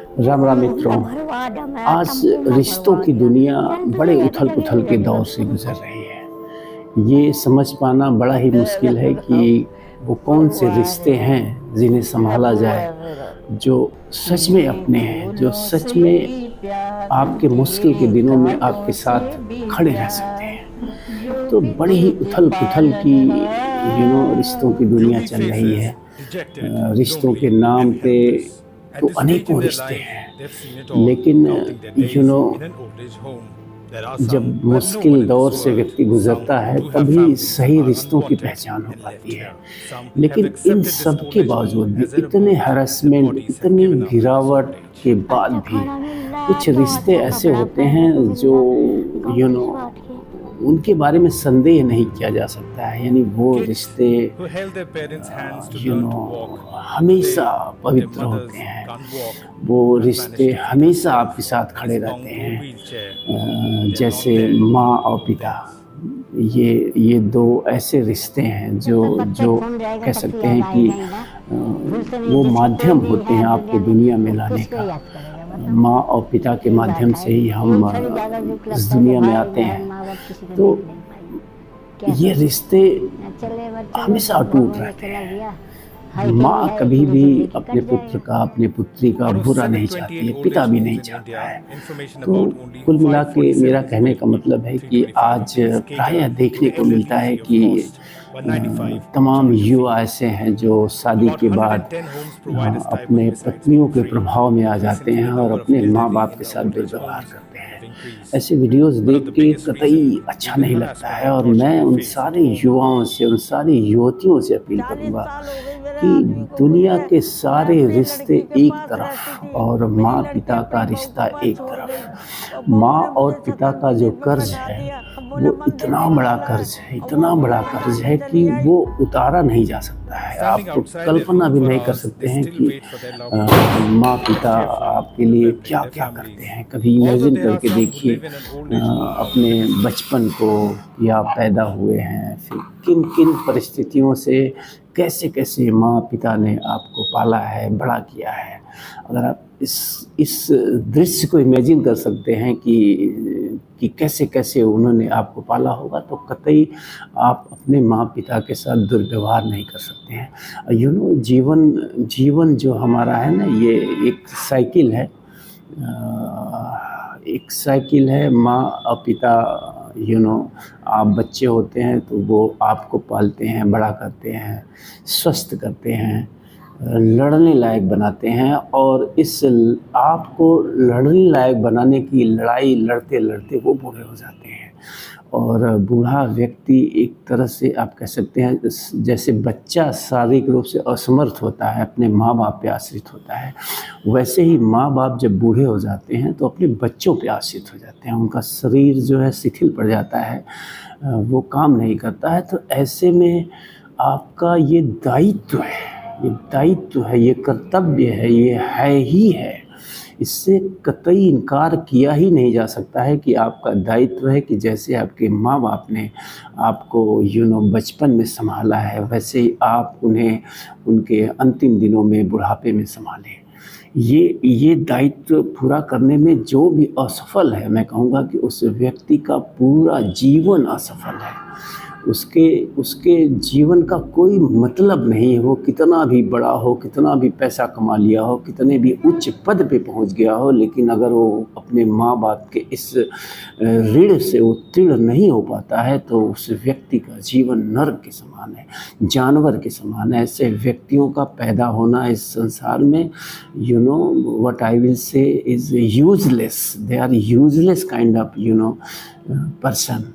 राम राम मित्रों। आज रिश्तों की दुनिया बड़े उथल पुथल के दौर से गुजर रही है। ये समझ पाना बड़ा ही मुश्किल है कि वो कौन से रिश्ते हैं जिन्हें संभाला जाए, जो सच में अपने हैं, जो सच में आपके मुश्किल के दिनों में आपके साथ खड़े रह सकते हैं। तो बड़ी ही उथल पुथल की रिश्तों की दुनिया चल रही है। रिश्तों के नाम पे तो अनेकों रिश्ते हैं, लेकिन यू नो जब मुश्किल दौर से व्यक्ति गुजरता है तभी सही रिश्तों की पहचान हो पाती है। लेकिन इन सब के बावजूद भी, इतने हैरेसमेंट, इतनी गिरावट के बाद भी कुछ रिश्ते ऐसे होते हैं जो उनके बारे में संदेह नहीं किया जा सकता है। यानी वो रिश्ते हमेशा पवित्र होते हैं। वो रिश्ते हमेशा आपके साथ खड़े रहते हैं। जैसे माँ और पिता, ये दो ऐसे रिश्ते हैं जो कह सकते हैं कि वो माध्यम होते हैं आपको दुनिया में लाने का। माँ और पिता के माध्यम से ही हम इस दुनिया में आते हैं। तो ये रिश्ते हमेशा अटूट रहते हैं। माँ कभी भी अपने पुत्र का, अपने पुत्री का बुरा नहीं चाहती है, पिता भी नहीं चाहता है। तो कुल मिला के मेरा कहने का मतलब है कि आज प्रायः देखने को मिलता है कि तमाम युवा ऐसे हैं जो शादी के बाद अपने पत्नियों के प्रभाव में आ जाते हैं और अपने माँ बाप के साथ दुर्व्यवहार करते हैं। ऐसे वीडियोस देख के कतई अच्छा नहीं लगता है और मैं उन सारे युवाओं से, उन सारी युवतियों से अपील करूँगा कि दुनिया के सारे रिश्ते एक तरफ और माँ पिता का रिश्ता एक तरफ। माँ और पिता का जो कर्ज है वो इतना बड़ा कर्ज है, इतना बड़ा कर्ज है कि वो उतारा नहीं जा सकता है। आप तो कल्पना भी नहीं कर सकते हैं कि माँ पिता आपके लिए क्या क्या करते हैं। कभी इमेजिन करके देखिए अपने बचपन को, या पैदा हुए हैं, फिर किन किन परिस्थितियों से कैसे कैसे माँ पिता ने आपको पाला है, बड़ा किया है। अगर आप इस दृश्य को इमेजिन कर सकते हैं कि कैसे कैसे उन्होंने आपको पाला होगा, तो कतई आप अपने माँ पिता के साथ दुर्व्यवहार नहीं कर सकते हैं। जीवन जो हमारा है ना, ये एक साइकिल है। माँ और पिता, आप बच्चे होते हैं तो वो आपको पालते हैं, बड़ा करते हैं, स्वस्थ करते हैं, लड़ने लायक बनाते हैं, और इस आपको लड़ने लायक बनाने की लड़ाई लड़ते लड़ते वो बूढ़े हो जाते हैं। और बूढ़ा व्यक्ति एक तरह से आप कह सकते हैं, जैसे बच्चा शारीरिक रूप से असमर्थ होता है, अपने माँ बाप पे आश्रित होता है, वैसे ही माँ बाप जब बूढ़े हो जाते हैं तो अपने बच्चों पे आश्रित हो जाते हैं। उनका शरीर जो है शिथिल पड़ जाता है, वो काम नहीं करता है। तो ऐसे में आपका ये दायित्व है, ये कर्तव्य है, ये है ही है। इससे कतई इनकार किया ही नहीं जा सकता है कि आपका दायित्व है कि जैसे आपके माँ बाप ने आपको बचपन में संभाला है, वैसे ही आप उन्हें उनके अंतिम दिनों में, बुढ़ापे में संभालें। ये दायित्व पूरा करने में जो भी असफल है, मैं कहूँगा कि उस व्यक्ति का पूरा जीवन असफल है। उसके जीवन का कोई मतलब नहीं है। वो कितना भी बड़ा हो, कितना भी पैसा कमा लिया हो, कितने भी उच्च पद पे पहुंच गया हो, लेकिन अगर वो अपने माँ बाप के इस ऋण से उत्तीर्ण नहीं हो पाता है तो उस व्यक्ति का जीवन नर्क के समान है, जानवर के समान है। ऐसे व्यक्तियों का पैदा होना इस संसार में, what I will say is useless. They are useless kind of person.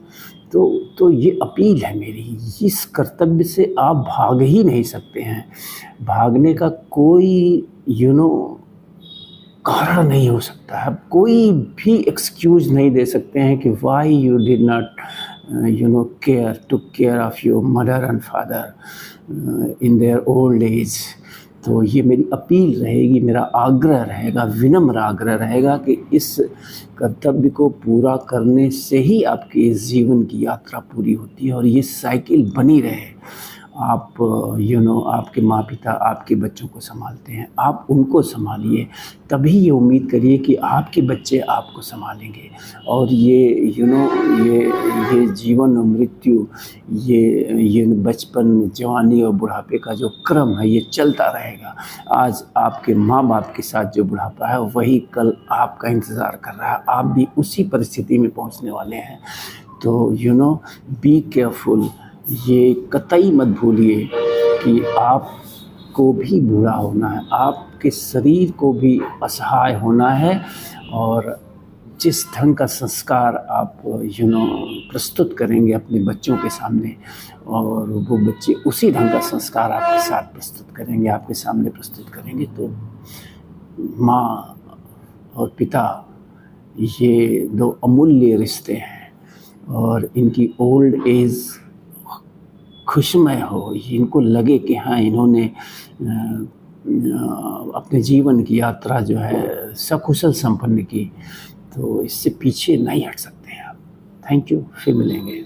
तो ये अपील है मेरी, इस कर्तव्य से आप भाग ही नहीं सकते हैं। भागने का कोई कारण नहीं हो सकता है। कोई भी एक्सक्यूज नहीं दे सकते हैं कि why you did not care of your mother and father in their old age. तो ये मेरी अपील रहेगी, मेरा आग्रह रहेगा, विनम्र आग्रह रहेगा कि इस कर्तव्य को पूरा करने से ही आपकी इस जीवन की यात्रा पूरी होती है और ये साइकिल बनी रहे। आप आपके माँ पिता आपके बच्चों को संभालते हैं, आप उनको संभालिए, तभी ये उम्मीद करिए कि आपके बच्चे आपको संभालेंगे। और ये ये जीवन और मृत्यु, ये बचपन, जवानी और बुढ़ापे का जो क्रम है ये चलता रहेगा। आज आपके माँ बाप के साथ जो बुढ़ापा है वही कल आपका इंतज़ार कर रहा है, आप भी उसी परिस्थिति में पहुँचने वाले हैं। तो बी केयरफुल, ये कतई मत भूलिए कि आपको भी बूढ़ा होना है, आपके शरीर को भी असहाय होना है। और जिस ढंग का संस्कार आप प्रस्तुत करेंगे अपने बच्चों के सामने, और वो बच्चे उसी ढंग का संस्कार आपके साथ प्रस्तुत करेंगे, आपके सामने प्रस्तुत करेंगे। तो माँ और पिता ये दो अमूल्य रिश्ते हैं, और इनकी ओल्ड एज खुशमय हो, इनको लगे कि हाँ इन्होंने अपने जीवन की यात्रा जो है सकुशल संपन्न की, तो इससे पीछे नहीं हट सकते हैं आप। थैंक यू, फिर मिलेंगे।